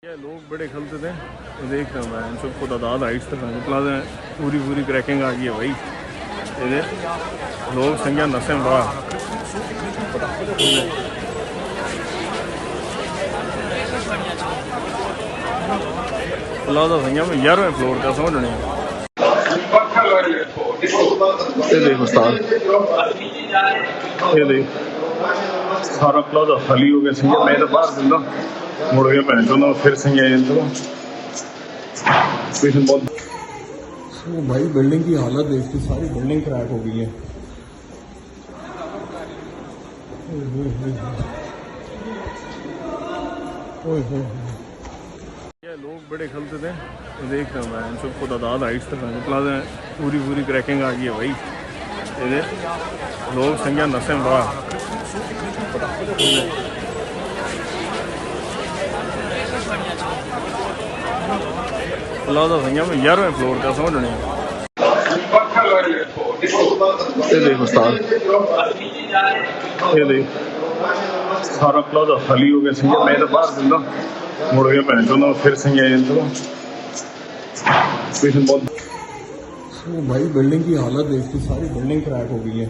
ये लोग बड़े खलते थे तो देख रहा हूँ मैं सबको तादाद हाइट्स तक प्लाजा पूरी क्रैकिंग आ गई है भाई। ये लोग संज्ञा नशे बड़ा प्लाजा संज्ञा में 11वें फ्लोर का समझने ये देख उस्ताद, ये देख सारा प्लाजा खाली हो गया। संज्ञा मैं तो बाहर दूंगा मुड़ गया भैन चो फिर संज्ञा बहुत भाई। बिल्डिंग की हालत देखती, सारी बिल्डिंग क्रैक हो गई है। ये लोग बड़े खलते थे तो देख रहा हूँ मैं सबको तादाद हाइट्स तक प्लाजा पूरी क्रैकिंग आ गई है भाई। ये लोग संज्ञा नशे बड़ा प्लाजा संज्ञा में 11वें फ्लोर का समझने ये देख उस्ताद, ये देख सारा प्लाजा खाली हो गया। संज्ञा मैं तो बाहर दूंगा मुड़ गया भैन चो फिर संज्ञा बहुत भाई। बिल्डिंग की हालत देखती, सारी बिल्डिंग क्रैक हो गई है।